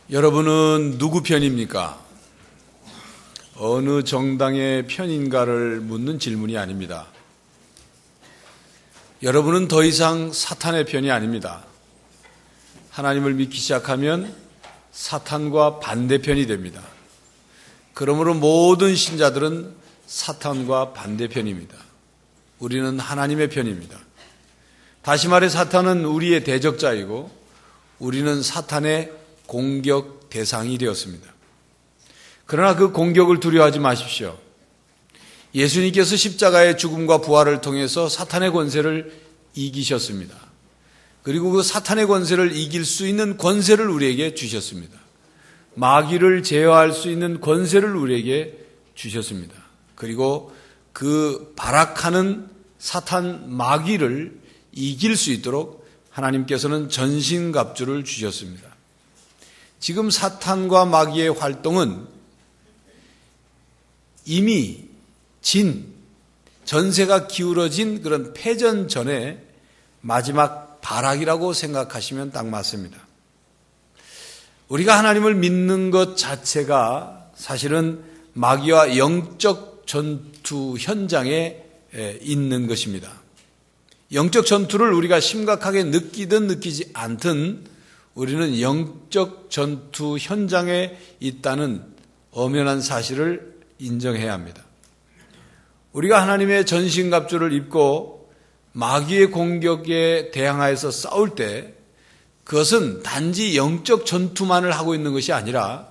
여러분은 누구 편입니까? 어느 정당의 편인가를 묻는 질문이 아닙니다. 여러분은 더 이상 사탄의 편이 아닙니다. 하나님을 믿기 시작하면 사탄과 반대편이 됩니다. 그러므로 모든 신자들은 사탄과 반대편입니다. 우리는 하나님의 편입니다. 다시 말해 사탄은 우리의 대적자이고 우리는 사탄의 공격 대상이 되었습니다. 그러나 그 공격을 두려워하지 마십시오. 예수님께서 십자가의 죽음과 부활을 통해서 사탄의 권세를 이기셨습니다. 그리고 그 사탄의 권세를 이길 수 있는 권세를 우리에게 주셨습니다. 마귀를 제어할 수 있는 권세를 우리에게 주셨습니다. 그리고 그 발악하는 사탄 마귀를 이길 수 있도록 하나님께서는 전신갑주를 주셨습니다. 지금 사탄과 마귀의 활동은 이미 전세가 기울어진 그런 패전 전에 마지막 발악이라고 생각하시면 딱 맞습니다. 우리가 하나님을 믿는 것 자체가 사실은 마귀와 영적 전투 현장에 있는 것입니다. 영적 전투를 우리가 심각하게 느끼든 느끼지 않든 우리는 영적 전투 현장에 있다는 엄연한 사실을 인정해야 합니다. 우리가 하나님의 전신갑주를 입고 마귀의 공격에 대항하여서 싸울 때 그것은 단지 영적 전투만을 하고 있는 것이 아니라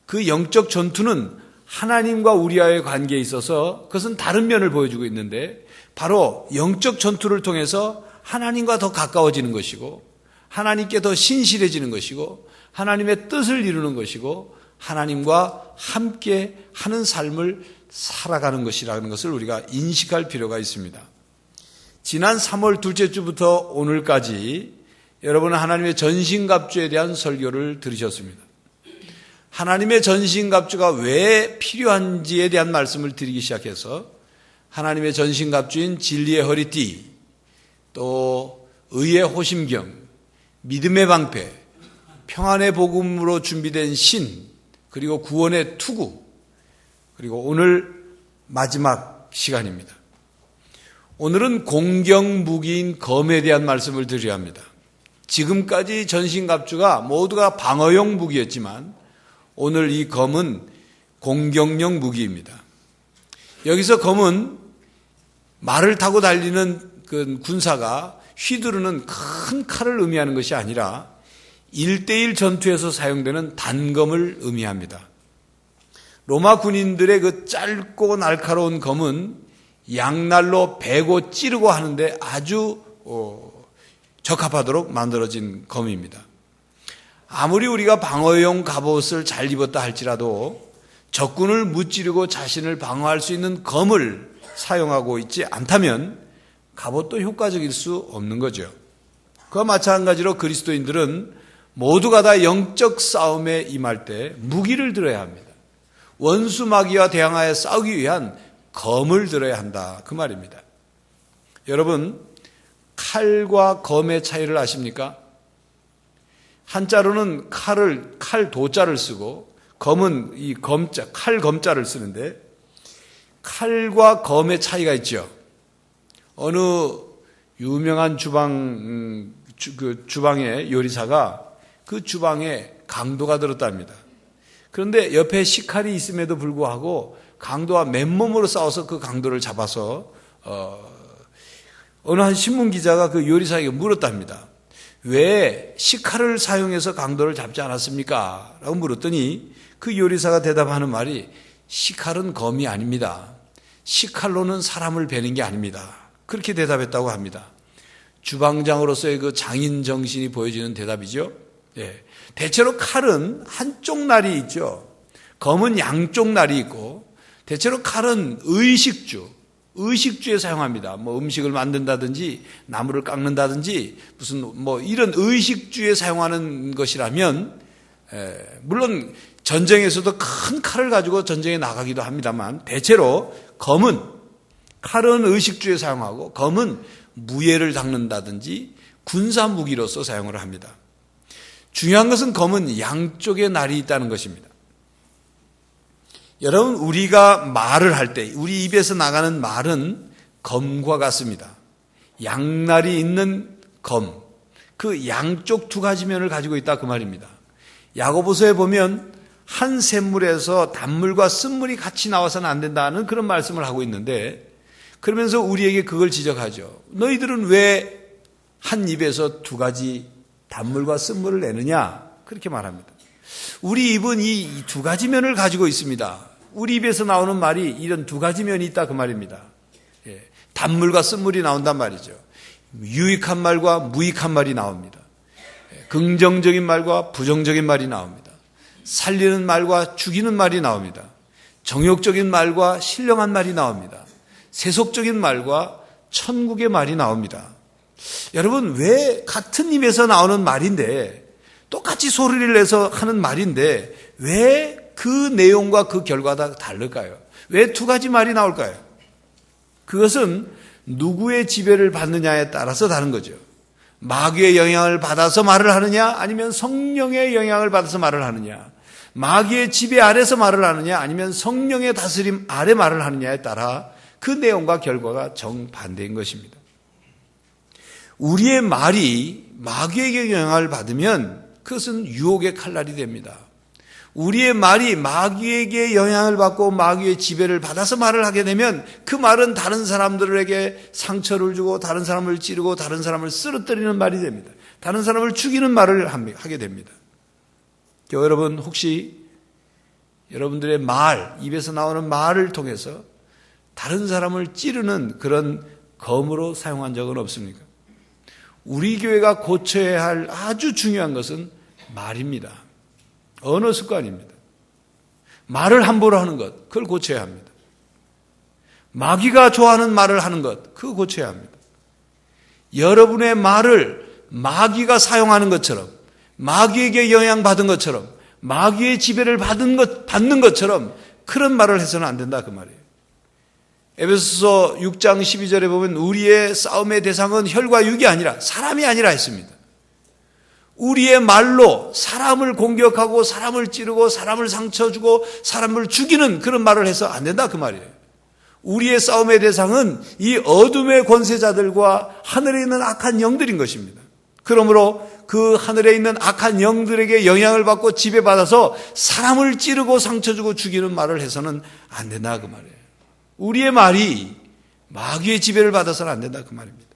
그 영적 전투는 하나님과 우리와의 관계에 있어서 그것은 다른 면을 보여주고 있는데 바로 영적 전투를 통해서 하나님과 더 가까워지는 것이고 하나님께 더 신실해지는 것이고 하나님의 뜻을 이루는 것이고 하나님과 함께 하는 삶을 살아가는 것이라는 것을 우리가 인식할 필요가 있습니다. 지난 3월 둘째 주부터 오늘까지 여러분은 하나님의 전신갑주에 대한 설교를 들으셨습니다. 하나님의 전신갑주가 왜 필요한지에 대한 말씀을 드리기 시작해서 하나님의 전신갑주인 진리의 허리띠, 또 의의 호심경, 믿음의 방패, 평안의 복음으로 준비된 신, 그리고 구원의 투구, 그리고 오늘 마지막 시간입니다. 오늘은 공격무기인 검에 대한 말씀을 드려야 합니다. 지금까지 전신갑주가 모두가 방어용 무기였지만 오늘 이 검은 공격용 무기입니다. 여기서 검은 말을 타고 달리는 그 군사가 휘두르는 큰 칼을 의미하는 것이 아니라 1대1 전투에서 사용되는 단검을 의미합니다. 로마 군인들의 그 짧고 날카로운 검은 양날로 베고 찌르고 하는데 아주 적합하도록 만들어진 검입니다. 아무리 우리가 방어용 갑옷을 잘 입었다 할지라도 적군을 무찌르고 자신을 방어할 수 있는 검을 사용하고 있지 않다면 갑옷도 효과적일 수 없는 거죠. 그와 마찬가지로 그리스도인들은 모두가 다 영적 싸움에 임할 때 무기를 들어야 합니다. 원수 마귀와 대항하여 싸우기 위한 검을 들어야 한다. 그 말입니다. 여러분, 칼과 검의 차이를 아십니까? 한자로는 칼 도자를 쓰고 검은 이 검자, 칼 검자를 쓰는데 칼과 검의 차이가 있죠. 어느 유명한 주방의 요리사가 그 주방에 강도가 들었답니다. 그런데 옆에 식칼이 있음에도 불구하고 강도와 맨몸으로 싸워서 그 강도를 잡아서 어느 한 신문 기자가 그 요리사에게 물었답니다. 왜 식칼을 사용해서 강도를 잡지 않았습니까? 라고 물었더니 그 요리사가 대답하는 말이 식칼은 검이 아닙니다. 식칼로는 사람을 베는 게 아닙니다. 그렇게 대답했다고 합니다. 주방장으로서의 그 장인 정신이 보여지는 대답이죠. 예. 대체로 칼은 한쪽 날이 있죠. 검은 양쪽 날이 있고 대체로 칼은 의식주에 사용합니다. 뭐 음식을 만든다든지 나무를 깎는다든지 무슨 뭐 이런 의식주에 사용하는 것이라면 물론 전쟁에서도 큰 칼을 가지고 전쟁에 나가기도 합니다만 대체로 칼은 의식주에 사용하고 검은 무예를 닦는다든지 군사 무기로서 사용을 합니다. 중요한 것은 검은 양쪽에 날이 있다는 것입니다. 여러분, 우리가 말을 할 때 우리 입에서 나가는 말은 검과 같습니다. 양날이 있는 검, 그 양쪽 두 가지 면을 가지고 있다 그 말입니다. 야고보서에 보면 한 샘물에서 단물과 쓴물이 같이 나와서는 안 된다는 그런 말씀을 하고 있는데, 그러면서 우리에게 그걸 지적하죠. 너희들은 왜 한 입에서 두 가지 단물과 쓴물을 내느냐? 그렇게 말합니다. 우리 입은 이 두 가지 면을 가지고 있습니다. 우리 입에서 나오는 말이 이런 두 가지 면이 있다 그 말입니다. 단물과 쓴물이 나온단 말이죠. 유익한 말과 무익한 말이 나옵니다. 긍정적인 말과 부정적인 말이 나옵니다. 살리는 말과 죽이는 말이 나옵니다. 정욕적인 말과 신령한 말이 나옵니다. 세속적인 말과 천국의 말이 나옵니다. 여러분, 왜 같은 입에서 나오는 말인데, 똑같이 소리를 내서 하는 말인데 왜 그 내용과 그 결과가 다를까요? 왜 두 가지 말이 나올까요? 그것은 누구의 지배를 받느냐에 따라서 다른 거죠. 마귀의 영향을 받아서 말을 하느냐, 아니면 성령의 영향을 받아서 말을 하느냐, 마귀의 지배 아래서 말을 하느냐, 아니면 성령의 다스림 아래 말을 하느냐에 따라 그 내용과 결과가 정반대인 것입니다. 우리의 말이 마귀에게 영향을 받으면 그것은 유혹의 칼날이 됩니다. 우리의 말이 마귀에게 영향을 받고 마귀의 지배를 받아서 말을 하게 되면 그 말은 다른 사람들에게 상처를 주고 다른 사람을 찌르고 다른 사람을 쓰러뜨리는 말이 됩니다. 다른 사람을 죽이는 말을 하게 됩니다. 여러분, 혹시 여러분들의 말, 입에서 나오는 말을 통해서 다른 사람을 찌르는 그런 검으로 사용한 적은 없습니까? 우리 교회가 고쳐야 할 아주 중요한 것은 말입니다. 언어 습관입니다. 말을 함부로 하는 것, 그걸 고쳐야 합니다. 마귀가 좋아하는 말을 하는 것, 그거 고쳐야 합니다. 여러분의 말을 마귀가 사용하는 것처럼, 마귀에게 영향받은 것처럼, 마귀의 지배를 받는 것처럼 그런 말을 해서는 안 된다 그 말이에요. 에베소서 6장 12절에 보면 우리의 싸움의 대상은 혈과 육이 아니라 사람이 아니라 했습니다. 우리의 말로 사람을 공격하고 사람을 찌르고 사람을 상처 주고 사람을 죽이는 그런 말을 해서 안 된다 그 말이에요. 우리의 싸움의 대상은 이 어둠의 권세자들과 하늘에 있는 악한 영들인 것입니다. 그러므로 그 하늘에 있는 악한 영들에게 영향을 받고 지배받아서 사람을 찌르고 상처 주고 죽이는 말을 해서는 안 된다 그 말이에요. 우리의 말이 마귀의 지배를 받아서는 안 된다 그 말입니다.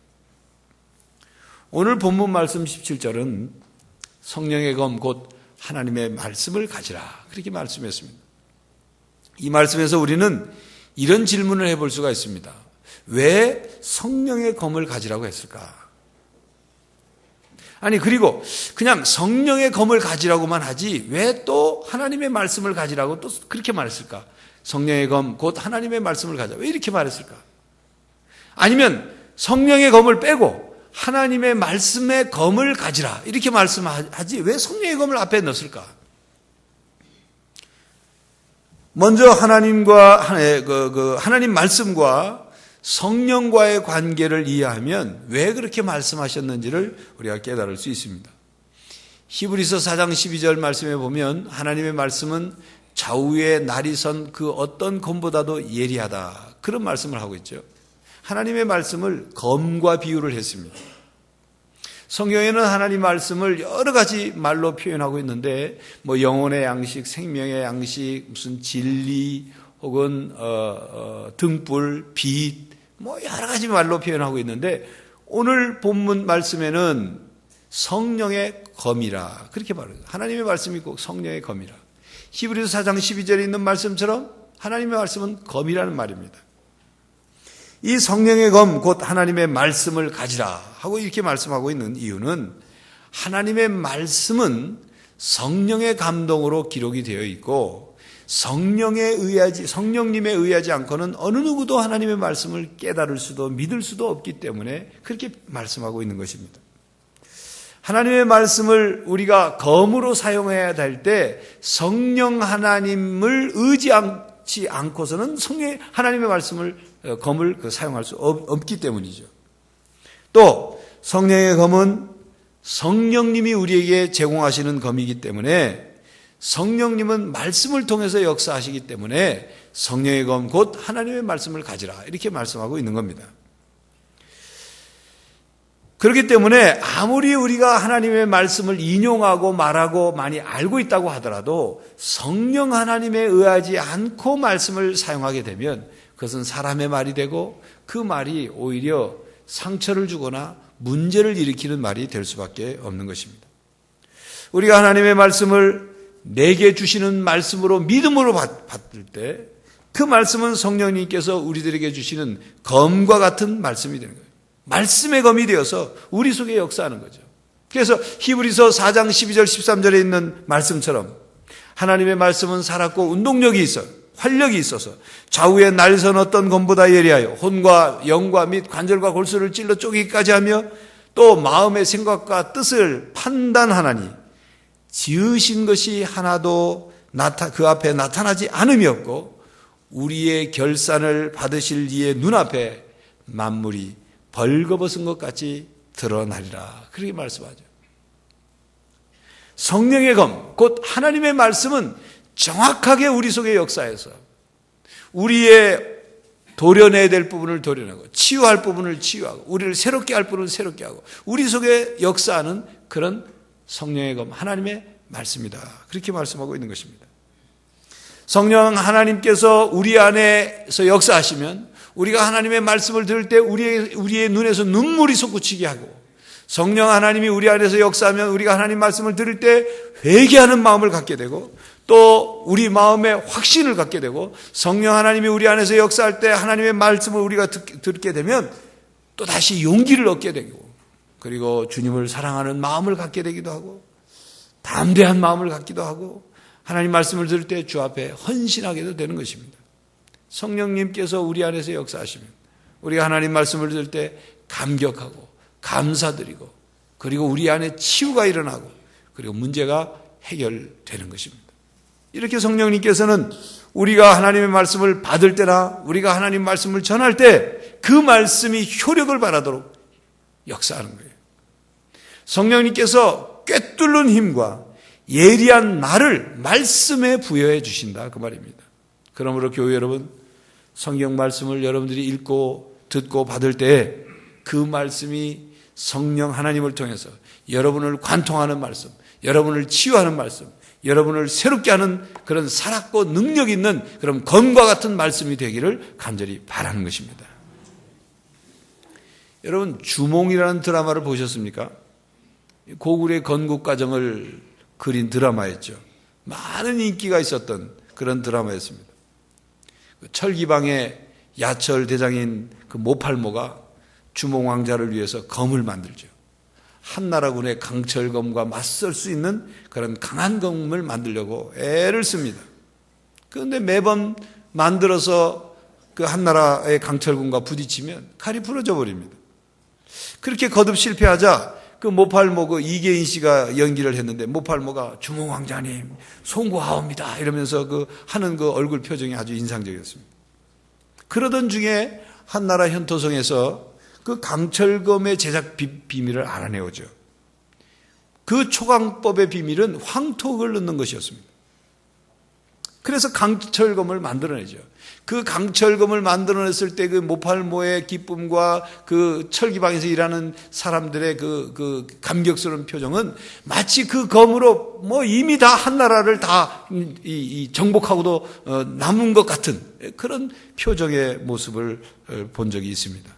오늘 본문 말씀 17절은 성령의 검 곧 하나님의 말씀을 가지라 그렇게 말씀했습니다. 이 말씀에서 우리는 이런 질문을 해볼 수가 있습니다. 왜 성령의 검을 가지라고 했을까? 아니, 그리고 그냥 성령의 검을 가지라고만 하지 왜 또 하나님의 말씀을 가지라고 또 그렇게 말했을까? 성령의 검 곧 하나님의 말씀을 가지라 왜 이렇게 말했을까? 아니면 성령의 검을 빼고 하나님의 말씀의 검을 가지라 이렇게 말씀하지 왜 성령의 검을 앞에 넣었을까? 먼저 하나님과 하나님 말씀과 성령과의 관계를 이해하면 왜 그렇게 말씀하셨는지를 우리가 깨달을 수 있습니다. 히브리서 4장 12절 말씀에 보면 하나님의 말씀은 좌우에 날이 선 그 어떤 검보다도 예리하다 그런 말씀을 하고 있죠. 하나님의 말씀을 검과 비유를 했습니다. 성경에는 하나님 말씀을 여러 가지 말로 표현하고 있는데 뭐 영혼의 양식, 생명의 양식, 무슨 진리 혹은 등불, 빛 뭐 여러 가지 말로 표현하고 있는데 오늘 본문 말씀에는 성령의 검이라 그렇게 말해요. 하나님의 말씀이 꼭 성령의 검이라. 히브리서 4장 12절에 있는 말씀처럼 하나님의 말씀은 검이라는 말입니다. 이 성령의 검 곧 하나님의 말씀을 가지라 하고 이렇게 말씀하고 있는 이유는 하나님의 말씀은 성령의 감동으로 기록이 되어 있고 성령님에 의하지 않고는 어느 누구도 하나님의 말씀을 깨달을 수도 믿을 수도 없기 때문에 그렇게 말씀하고 있는 것입니다. 하나님의 말씀을 우리가 검으로 사용해야 될 때 성령 하나님을 의지하지 않고서는 하나님의 말씀을 검을 사용할 수 없기 때문이죠. 또 성령의 검은 성령님이 우리에게 제공하시는 검이기 때문에 성령님은 말씀을 통해서 역사하시기 때문에 성령의 검 곧 하나님의 말씀을 가지라 이렇게 말씀하고 있는 겁니다. 그렇기 때문에 아무리 우리가 하나님의 말씀을 인용하고 말하고 많이 알고 있다고 하더라도 성령 하나님에 의하지 않고 말씀을 사용하게 되면 그것은 사람의 말이 되고 그 말이 오히려 상처를 주거나 문제를 일으키는 말이 될 수밖에 없는 것입니다. 우리가 하나님의 말씀을 내게 주시는 말씀으로 믿음으로 받을 때 그 말씀은 성령님께서 우리들에게 주시는 검과 같은 말씀이 되는 거예요. 말씀의 검이 되어서 우리 속에 역사하는 거죠. 그래서 히브리서 4장 12절 13절에 있는 말씀처럼 하나님의 말씀은 살았고 운동력이 있어 활력이 있어서 좌우에 날선 어떤 검보다 예리하여 혼과 영과 및 관절과 골수를 찔러 쪼개기까지 하며 또 마음의 생각과 뜻을 판단하나니 지으신 것이 하나도 그 앞에 나타나지 않음이 없고 우리의 결산을 받으실 이의 눈앞에 만물이 벌거벗은 것 같이 드러나리라. 그렇게 말씀하죠. 성령의 검, 곧 하나님의 말씀은 정확하게 우리 속에 역사해서 우리의 도려내야 될 부분을 도려내고 치유할 부분을 치유하고 우리를 새롭게 할 부분을 새롭게 하고 우리 속에 역사하는 그런 성령의 검, 하나님의 말씀이다. 그렇게 말씀하고 있는 것입니다. 성령 하나님께서 우리 안에서 역사하시면 우리가 하나님의 말씀을 들을 때 우리의 눈에서 눈물이 솟구치게 하고 성령 하나님이 우리 안에서 역사하면 우리가 하나님 말씀을 들을 때 회개하는 마음을 갖게 되고 또 우리 마음에 확신을 갖게 되고 성령 하나님이 우리 안에서 역사할 때 하나님의 말씀을 우리가 듣게 되면 또 다시 용기를 얻게 되고 그리고 주님을 사랑하는 마음을 갖게 되기도 하고 담대한 마음을 갖기도 하고 하나님 말씀을 들을 때 주 앞에 헌신하게도 되는 것입니다. 성령님께서 우리 안에서 역사하시면 우리가 하나님 말씀을 들을 때 감격하고 감사드리고 그리고 우리 안에 치유가 일어나고 그리고 문제가 해결되는 것입니다. 이렇게 성령님께서는 우리가 하나님의 말씀을 받을 때나 우리가 하나님 말씀을 전할 때 그 말씀이 효력을 발하도록 역사하는 거예요. 성령님께서 꿰뚫는 힘과 예리한 말을 말씀에 부여해 주신다 그 말입니다. 그러므로 교회 여러분 성경 말씀을 여러분들이 읽고 듣고 받을 때 그 말씀이 성령 하나님을 통해서 여러분을 관통하는 말씀, 여러분을 치유하는 말씀, 여러분을 새롭게 하는 그런 살았고 능력 있는 그런 검과 같은 말씀이 되기를 간절히 바라는 것입니다. 여러분 주몽이라는 드라마를 보셨습니까? 고구려의 건국 과정을 그린 드라마였죠. 많은 인기가 있었던 그런 드라마였습니다. 철기방의 야철 대장인 그 모팔모가 주몽 왕자를 위해서 검을 만들죠. 한나라군의 강철검과 맞설 수 있는 그런 강한 검을 만들려고 애를 씁니다. 그런데 매번 만들어서 그 한나라의 강철군과 부딪히면 칼이 부러져 버립니다. 그렇게 거듭 실패하자 그 모팔모 그 이계인 씨가 연기를 했는데 모팔모가 주몽 왕자님 송구하옵니다 이러면서 그 하는 그 얼굴 표정이 아주 인상적이었습니다. 그러던 중에 한나라 현토성에서 그 강철검의 제작 비밀을 알아내오죠. 그 초강법의 비밀은 황토를 넣는 것이었습니다. 그래서 강철검을 만들어내죠. 그 강철검을 만들어냈을 때 그 모팔모의 기쁨과 그 철기방에서 일하는 사람들의 그 감격스러운 표정은 마치 그 검으로 뭐 이미 다 한나라를 다 정복하고도 남은 것 같은 그런 표정의 모습을 본 적이 있습니다.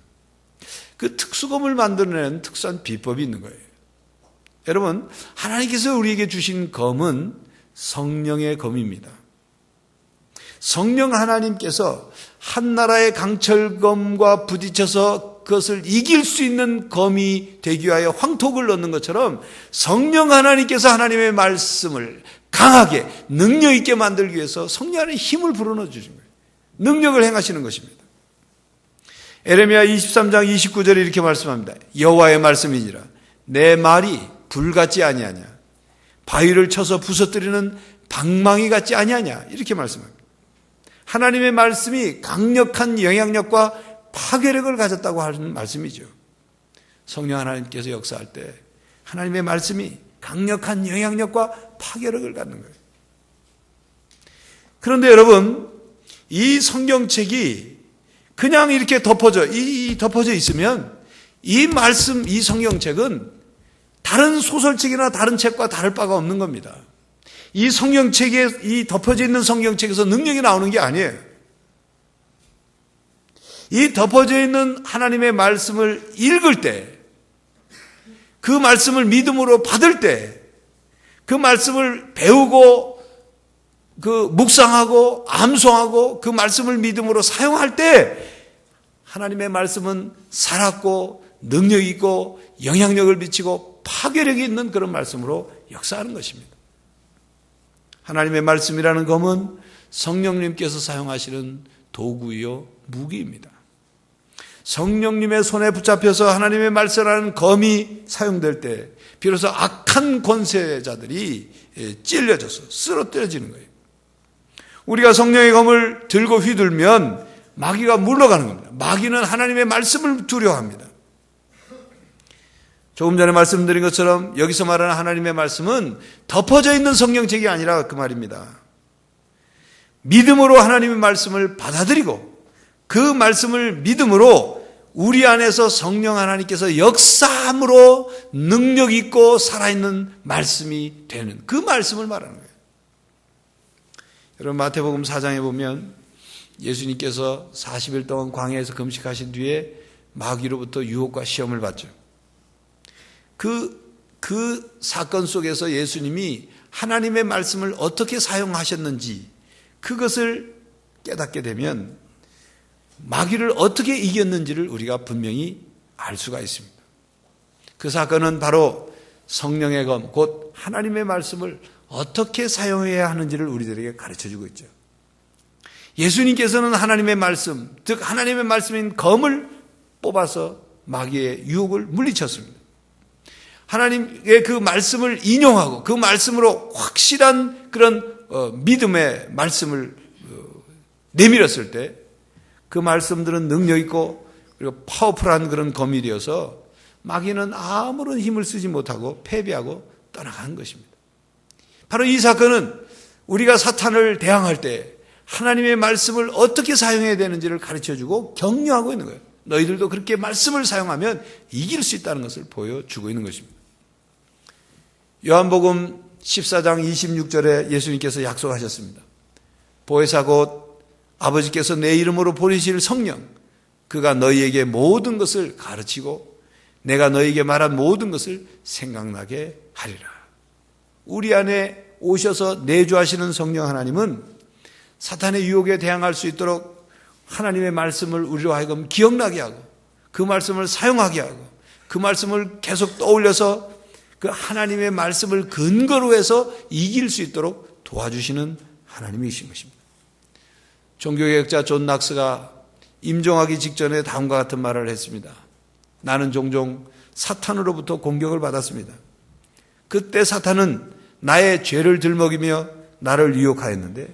그 특수검을 만들어내는 특수한 비법이 있는 거예요. 여러분, 하나님께서 우리에게 주신 검은 성령의 검입니다. 성령 하나님께서 한나라의 강철검과 부딪혀서 그것을 이길 수 있는 검이 되기 위하여 황토를 넣는 것처럼 성령 하나님께서 하나님의 말씀을 강하게 능력 있게 만들기 위해서 성령 안에 힘을 불어넣어 주신 거예요. 능력을 행하시는 것입니다. 에레미야 23장 29절에 이렇게 말씀합니다. 여호와의 말씀이니라 내 말이 불같지 아니하냐 바위를 쳐서 부서뜨리는 방망이 같지 아니하냐 이렇게 말씀합니다. 하나님의 말씀이 강력한 영향력과 파괴력을 가졌다고 하는 말씀이죠. 성령 하나님께서 역사할 때 하나님의 말씀이 강력한 영향력과 파괴력을 갖는 거예요. 그런데 여러분, 이 성경책이 그냥 이렇게 덮어져 있으면 이 말씀, 이 성경책은 다른 소설책이나 다른 책과 다를 바가 없는 겁니다. 이 성경책에, 이 덮어져 있는 성경책에서 능력이 나오는 게 아니에요. 이 덮어져 있는 하나님의 말씀을 읽을 때, 그 말씀을 믿음으로 받을 때, 그 말씀을 배우고, 묵상하고, 암송하고, 그 말씀을 믿음으로 사용할 때, 하나님의 말씀은 살았고, 능력 있고, 영향력을 미치고, 파괴력이 있는 그런 말씀으로 역사하는 것입니다. 하나님의 말씀이라는 검은 성령님께서 사용하시는 도구이요 무기입니다. 성령님의 손에 붙잡혀서 하나님의 말씀이라는 검이 사용될 때 비로소 악한 권세자들이 찔려져서 쓰러뜨려지는 거예요. 우리가 성령의 검을 들고 휘둘면 마귀가 물러가는 겁니다. 마귀는 하나님의 말씀을 두려워합니다. 조금 전에 말씀드린 것처럼 여기서 말하는 하나님의 말씀은 덮어져 있는 성경책이 아니라 그 말입니다. 믿음으로 하나님의 말씀을 받아들이고 그 말씀을 믿음으로 우리 안에서 성령 하나님께서 역사함으로 능력 있고 살아있는 말씀이 되는 그 말씀을 말하는 거예요. 여러분 마태복음 4장에 보면 예수님께서 40일 동안 광야에서 금식하신 뒤에 마귀로부터 유혹과 시험을 받죠. 그 사건 속에서 예수님이 하나님의 말씀을 어떻게 사용하셨는지 그것을 깨닫게 되면 마귀를 어떻게 이겼는지를 우리가 분명히 알 수가 있습니다. 그 사건은 바로 성령의 검, 곧 하나님의 말씀을 어떻게 사용해야 하는지를 우리들에게 가르쳐주고 있죠. 예수님께서는 하나님의 말씀, 즉 하나님의 말씀인 검을 뽑아서 마귀의 유혹을 물리쳤습니다. 하나님의 그 말씀을 인용하고 그 말씀으로 확실한 그런 믿음의 말씀을 내밀었을 때 그 말씀들은 능력 있고 그리고 파워풀한 그런 검이 되어서 마귀는 아무런 힘을 쓰지 못하고 패배하고 떠나간 것입니다. 바로 이 사건은 우리가 사탄을 대항할 때 하나님의 말씀을 어떻게 사용해야 되는지를 가르쳐주고 격려하고 있는 거예요. 너희들도 그렇게 말씀을 사용하면 이길 수 있다는 것을 보여주고 있는 것입니다. 요한복음 14장 26절에 예수님께서 약속하셨습니다. 보혜사 곧 아버지께서 내 이름으로 보내실 성령, 그가 너희에게 모든 것을 가르치고 내가 너희에게 말한 모든 것을 생각나게 하리라. 우리 안에 오셔서 내주하시는 성령 하나님은 사탄의 유혹에 대항할 수 있도록 하나님의 말씀을 우리로 하여금 기억나게 하고 그 말씀을 사용하게 하고 그 말씀을 계속 떠올려서 그 하나님의 말씀을 근거로 해서 이길 수 있도록 도와주시는 하나님이신 것입니다. 종교개혁자 존 낙스가 임종하기 직전에 다음과 같은 말을 했습니다. 나는 종종 사탄으로부터 공격을 받았습니다. 그때 사탄은 나의 죄를 들먹이며 나를 유혹하였는데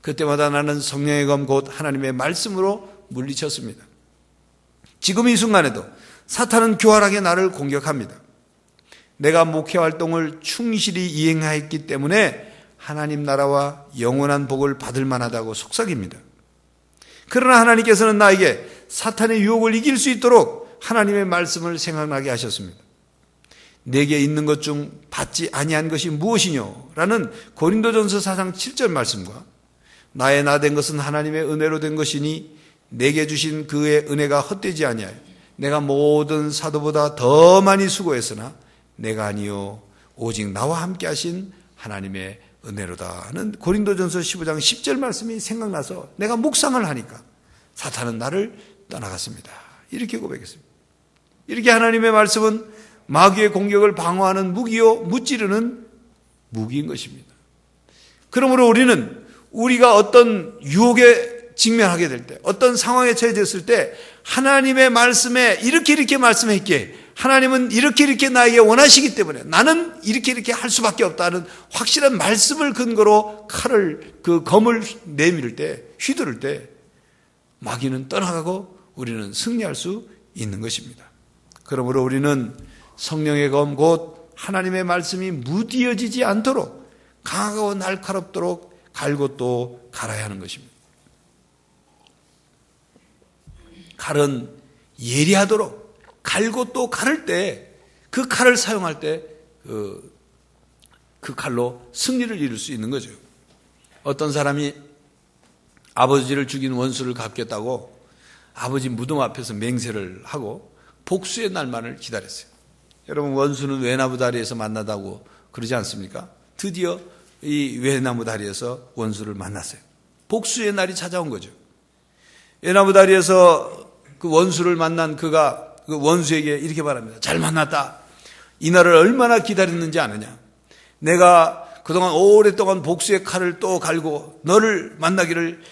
그때마다 나는 성령의 검 곧 하나님의 말씀으로 물리쳤습니다. 지금 이 순간에도 사탄은 교활하게 나를 공격합니다. 내가 목회 활동을 충실히 이행하였기 때문에 하나님 나라와 영원한 복을 받을 만하다고 속삭입니다. 그러나 하나님께서는 나에게 사탄의 유혹을 이길 수 있도록 하나님의 말씀을 생각나게 하셨습니다. 내게 있는 것 중 받지 아니한 것이 무엇이뇨? 라는 고린도전서 4장 7절 말씀과 나의 나 된 것은 하나님의 은혜로 된 것이니 내게 주신 그의 은혜가 헛되지 아니하여 내가 모든 사도보다 더 많이 수고했으나 내가 아니요 오직 나와 함께 하신 하나님의 은혜로다 하는 고린도전서 15장 10절 말씀이 생각나서 내가 묵상을 하니까 사탄은 나를 떠나갔습니다. 이렇게 고백했습니다. 이렇게 하나님의 말씀은 마귀의 공격을 방어하는 무기요 무찌르는 무기인 것입니다. 그러므로 우리는 우리가 어떤 유혹에 직면하게 될 때, 어떤 상황에 처해졌을 때 하나님의 말씀에 이렇게 말씀했기에 하나님은 이렇게 나에게 원하시기 때문에 나는 이렇게 할 수밖에 없다는 확실한 말씀을 근거로 그 검을 내밀 때, 휘두를 때 마귀는 떠나가고 우리는 승리할 수 있는 것입니다. 그러므로 우리는 성령의 검 곧 하나님의 말씀이 무디어지지 않도록 강하고 날카롭도록 갈고 또 갈아야 하는 것입니다. 칼은 예리하도록 갈고 또 가를 때 그 칼을 사용할 때 그 칼로 승리를 이룰 수 있는 거죠. 어떤 사람이 아버지를 죽인 원수를 갚겠다고 아버지 무덤 앞에서 맹세를 하고 복수의 날만을 기다렸어요. 여러분, 원수는 외나무 다리에서 만나다고 그러지 않습니까? 드디어 이 외나무 다리에서 원수를 만났어요. 복수의 날이 찾아온 거죠. 외나무 다리에서 그 원수를 만난 그가 그 원수에게 이렇게 말합니다. 잘 만났다. 이 날을 얼마나 기다렸는지 아느냐. 내가 그동안 오랫동안 복수의 칼을 또 갈고 너를 만나기를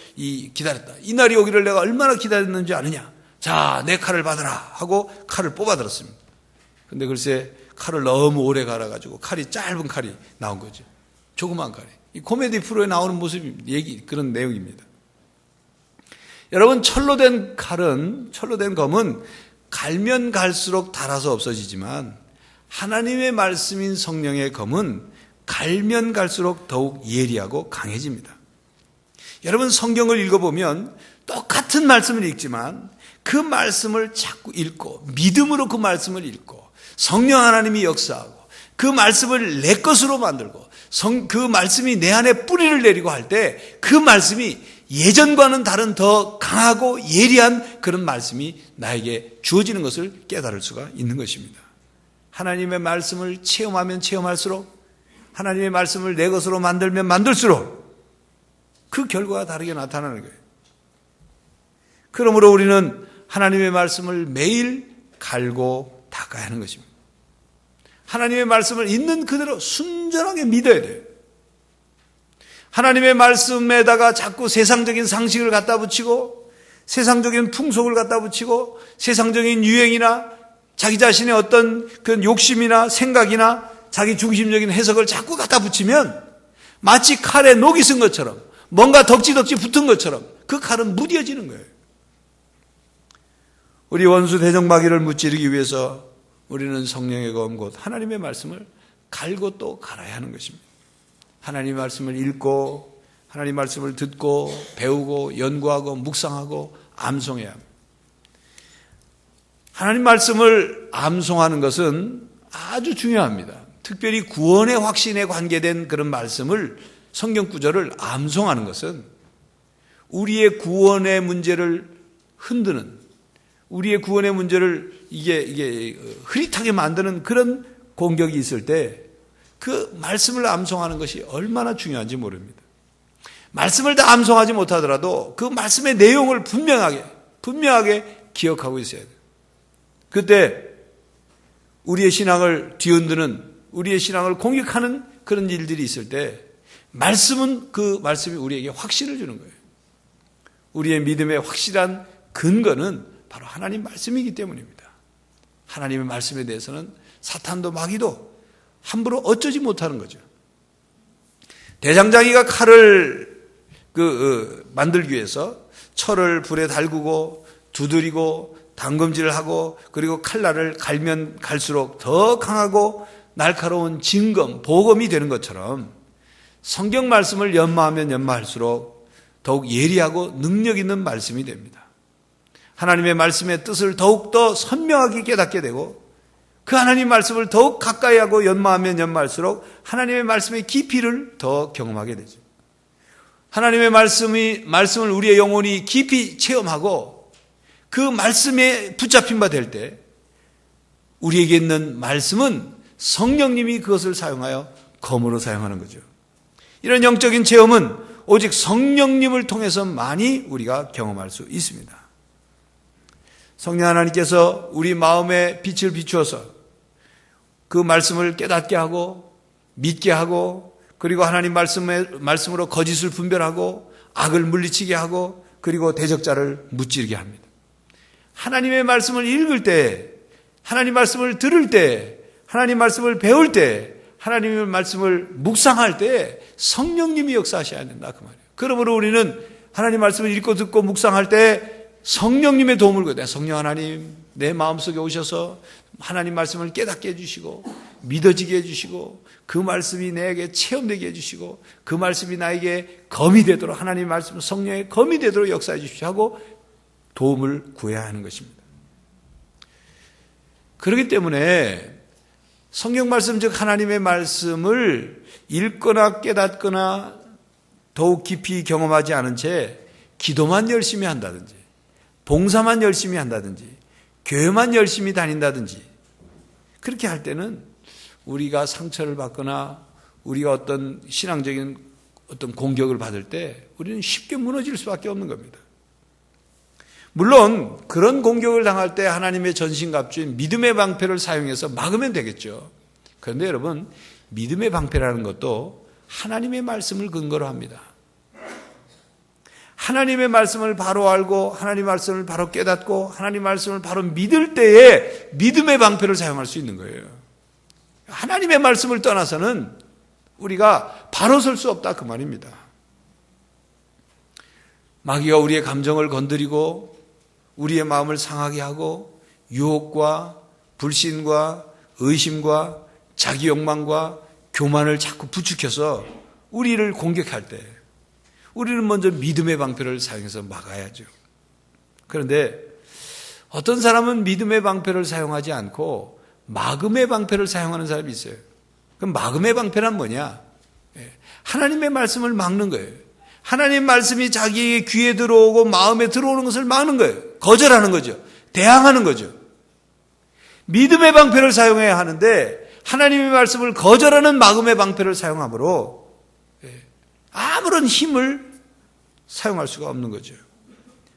기다렸다. 이 날이 오기를 내가 얼마나 기다렸는지 아느냐. 자, 내 칼을 받아라 하고 칼을 뽑아들었습니다. 근데 글쎄 칼을 너무 오래 갈아가지고 칼이 짧은 칼이 나온 거죠. 조그만 칼이. 이 코미디 프로에 나오는 모습이 그런 내용입니다. 여러분, 철로 된 검은 갈면 갈수록 닳아서 없어지지만 하나님의 말씀인 성령의 검은 갈면 갈수록 더욱 예리하고 강해집니다. 여러분, 성경을 읽어보면 똑같은 말씀을 읽지만 그 말씀을 자꾸 읽고 믿음으로 그 말씀을 읽고 성령 하나님이 역사하고 그 말씀을 내 것으로 만들고 그 말씀이 내 안에 뿌리를 내리고 할 때 그 말씀이 예전과는 다른 더 강하고 예리한 그런 말씀이 나에게 주어지는 것을 깨달을 수가 있는 것입니다. 하나님의 말씀을 체험하면 체험할수록 하나님의 말씀을 내 것으로 만들면 만들수록 그 결과가 다르게 나타나는 거예요. 그러므로 우리는 하나님의 말씀을 매일 갈고 닦아야 하는 것입니다. 하나님의 말씀을 있는 그대로 순전하게 믿어야 돼요. 하나님의 말씀에다가 자꾸 세상적인 상식을 갖다 붙이고 세상적인 풍속을 갖다 붙이고 세상적인 유행이나 자기 자신의 어떤 그런 욕심이나 생각이나 자기 중심적인 해석을 자꾸 갖다 붙이면 마치 칼에 녹이 쓴 것처럼 뭔가 덕지덕지 붙은 것처럼 그 칼은 무뎌지는 거예요. 우리 원수 대적마귀를 무찌르기 위해서 우리는 성령의 검 곧 하나님의 말씀을 갈고 또 갈아야 하는 것입니다. 하나님의 말씀을 읽고 하나님의 말씀을 듣고 배우고 연구하고 묵상하고 암송해야 합니다. 하나님 말씀을 암송하는 것은 아주 중요합니다. 특별히 구원의 확신에 관계된 그런 말씀을 성경 구절을 암송하는 것은 우리의 구원의 문제를 흔드는 우리의 구원의 문제를 이게 흐릿하게 만드는 그런 공격이 있을 때 그 말씀을 암송하는 것이 얼마나 중요한지 모릅니다. 말씀을 다 암송하지 못하더라도 그 말씀의 내용을 분명하게 기억하고 있어야 돼요. 그때 우리의 신앙을 뒤흔드는 우리의 신앙을 공격하는 그런 일들이 있을 때 그 말씀이 우리에게 확신을 주는 거예요. 우리의 믿음의 확실한 근거는 바로 하나님 말씀이기 때문입니다. 하나님의 말씀에 대해서는 사탄도 마귀도 함부로 어쩌지 못하는 거죠. 대장장이가 칼을 만들기 위해서 철을 불에 달구고 두드리고 담금질을 하고 그리고 칼날을 갈면 갈수록 더 강하고 날카로운 진검, 보검이 되는 것처럼 성경 말씀을 연마하면 연마할수록 더욱 예리하고 능력 있는 말씀이 됩니다. 하나님의 말씀의 뜻을 더욱더 선명하게 깨닫게 되고 그 하나님 말씀을 더욱 가까이 하고 연마하면 연마할수록 하나님의 말씀의 깊이를 더 경험하게 되죠. 하나님의 말씀을 우리의 영혼이 깊이 체험하고 그 말씀에 붙잡힌 바 될 때 우리에게 있는 말씀은 성령님이 그것을 사용하여 검으로 사용하는 거죠. 이런 영적인 체험은 오직 성령님을 통해서만이 우리가 경험할 수 있습니다. 성령 하나님께서 우리 마음에 빛을 비추어서 그 말씀을 깨닫게 하고 믿게 하고 그리고 하나님 말씀으로 거짓을 분별하고 악을 물리치게 하고 그리고 대적자를 무찌르게 합니다. 하나님의 말씀을 읽을 때, 하나님 말씀을 들을 때, 하나님 말씀을 배울 때, 하나님의 말씀을 묵상할 때 성령님이 역사하셔야 된다 그 말이에요. 그러므로 우리는 하나님 말씀을 읽고 듣고 묵상할 때 성령님의 도움을 구해야 돼요. 성령 하나님, 내 마음속에 오셔서 하나님 말씀을 깨닫게 해주시고 믿어지게 해주시고 그 말씀이 내게 체험되게 해주시고 그 말씀이 나에게 검이 되도록 하나님 말씀 성령의 검이 되도록 역사해 주십시오 하고 도움을 구해야 하는 것입니다. 그렇기 때문에 성경 말씀 즉 하나님의 말씀을 읽거나 깨닫거나 더욱 깊이 경험하지 않은 채 기도만 열심히 한다든지 봉사만 열심히 한다든지 교회만 열심히 다닌다든지 그렇게 할 때는 우리가 상처를 받거나 우리가 어떤 신앙적인 어떤 공격을 받을 때 우리는 쉽게 무너질 수밖에 없는 겁니다. 물론 그런 공격을 당할 때 하나님의 전신갑주인 믿음의 방패를 사용해서 막으면 되겠죠. 그런데 여러분 믿음의 방패라는 것도 하나님의 말씀을 근거로 합니다. 하나님의 말씀을 바로 알고 하나님의 말씀을 바로 깨닫고 하나님의 말씀을 바로 믿을 때에 믿음의 방패를 사용할 수 있는 거예요. 하나님의 말씀을 떠나서는 우리가 바로 설 수 없다 그 말입니다. 마귀가 우리의 감정을 건드리고 우리의 마음을 상하게 하고 유혹과 불신과 의심과 자기 욕망과 교만을 자꾸 부추겨서 우리를 공격할 때 우리는 먼저 믿음의 방패를 사용해서 막아야죠. 그런데 어떤 사람은 믿음의 방패를 사용하지 않고 막음의 방패를 사용하는 사람이 있어요. 그럼 막음의 방패란 뭐냐? 하나님의 말씀을 막는 거예요. 하나님의 말씀이 자기의 귀에 들어오고 마음에 들어오는 것을 막는 거예요. 거절하는 거죠. 대항하는 거죠. 믿음의 방패를 사용해야 하는데 하나님의 말씀을 거절하는 막음의 방패를 사용함으로 아무런 힘을 사용할 수가 없는 거죠.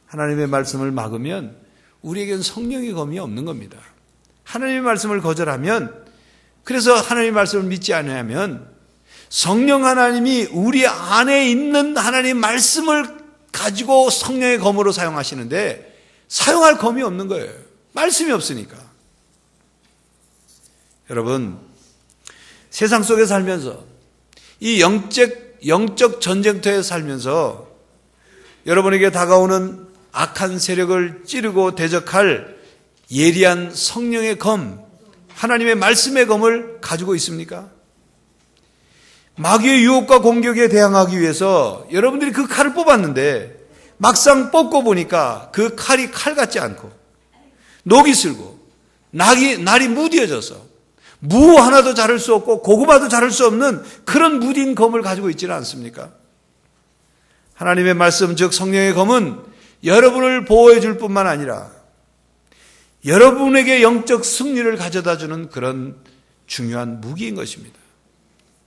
하나님의 말씀을 막으면 우리에겐 성령의 검이 없는 겁니다. 하나님의 말씀을 거절하면 그래서 하나님의 말씀을 믿지 않으면 성령 하나님이 우리 안에 있는 하나님의 말씀을 가지고 성령의 검으로 사용하시는데 사용할 검이 없는 거예요. 말씀이 없으니까. 여러분 세상 속에 살면서 이 영적 전쟁터에 살면서 여러분에게 다가오는 악한 세력을 찌르고 대적할 예리한 성령의 검, 하나님의 말씀의 검을 가지고 있습니까? 마귀의 유혹과 공격에 대항하기 위해서 여러분들이 그 칼을 뽑았는데 막상 뽑고 보니까 그 칼이 칼 같지 않고 녹이 슬고 날이 무뎌져서 무 하나도 자를 수 없고 고구마도 자를 수 없는 그런 무딘 검을 가지고 있지는 않습니까? 하나님의 말씀 즉 성령의 검은 여러분을 보호해 줄 뿐만 아니라 여러분에게 영적 승리를 가져다주는 그런 중요한 무기인 것입니다.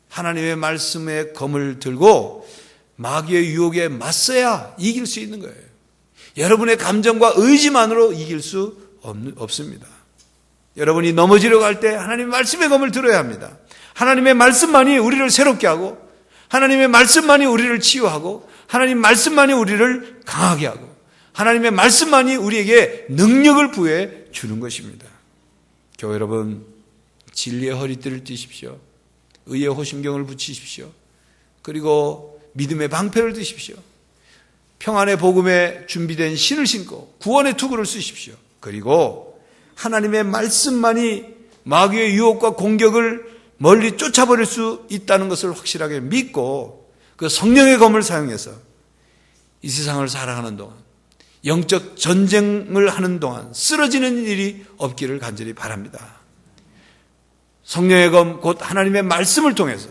하나님의 말씀의 검을 들고 마귀의 유혹에 맞서야 이길 수 있는 거예요. 여러분의 감정과 의지만으로 이길 수 없습니다. 여러분이 넘어지려고 할 때 하나님의 말씀의 검을 들어야 합니다. 하나님의 말씀만이 우리를 새롭게 하고 하나님의 말씀만이 우리를 치유하고 하나님의 말씀만이 우리를 강하게 하고 하나님의 말씀만이 우리에게 능력을 부여해 주는 것입니다. 교회 여러분 진리의 허리띠를 띠십시오. 의의 호심경을 붙이십시오. 그리고 믿음의 방패를 드십시오. 평안의 복음에 준비된 신을 신고 구원의 투구를 쓰십시오. 그리고 하나님의 말씀만이 마귀의 유혹과 공격을 멀리 쫓아버릴 수 있다는 것을 확실하게 믿고 그 성령의 검을 사용해서 이 세상을 살아가는 동안 영적 전쟁을 하는 동안 쓰러지는 일이 없기를 간절히 바랍니다. 성령의 검 곧 하나님의 말씀을 통해서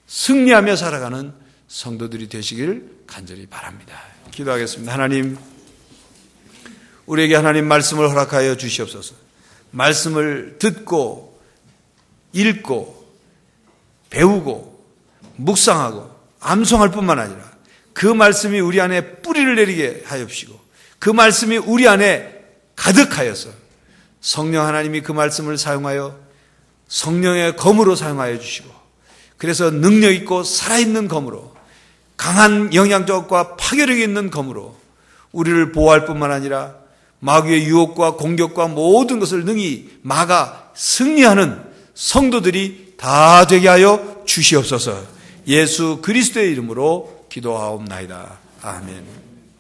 승리하며 살아가는 성도들이 되시길 간절히 바랍니다. 기도하겠습니다. 하나님, 우리에게 하나님 말씀을 허락하여 주시옵소서. 말씀을 듣고 읽고 배우고 묵상하고 암송할 뿐만 아니라 그 말씀이 우리 안에 뿌리를 내리게 하옵시고 그 말씀이 우리 안에 가득하여서 성령 하나님이 그 말씀을 사용하여 성령의 검으로 사용하여 주시고 그래서 능력 있고 살아있는 검으로 강한 영향력과 파괴력이 있는 검으로 우리를 보호할 뿐만 아니라 마귀의 유혹과 공격과 모든 것을 능히 막아 승리하는 성도들이 다 되게 하여 주시옵소서. 예수 그리스도의 이름으로 기도하옵나이다. 아멘.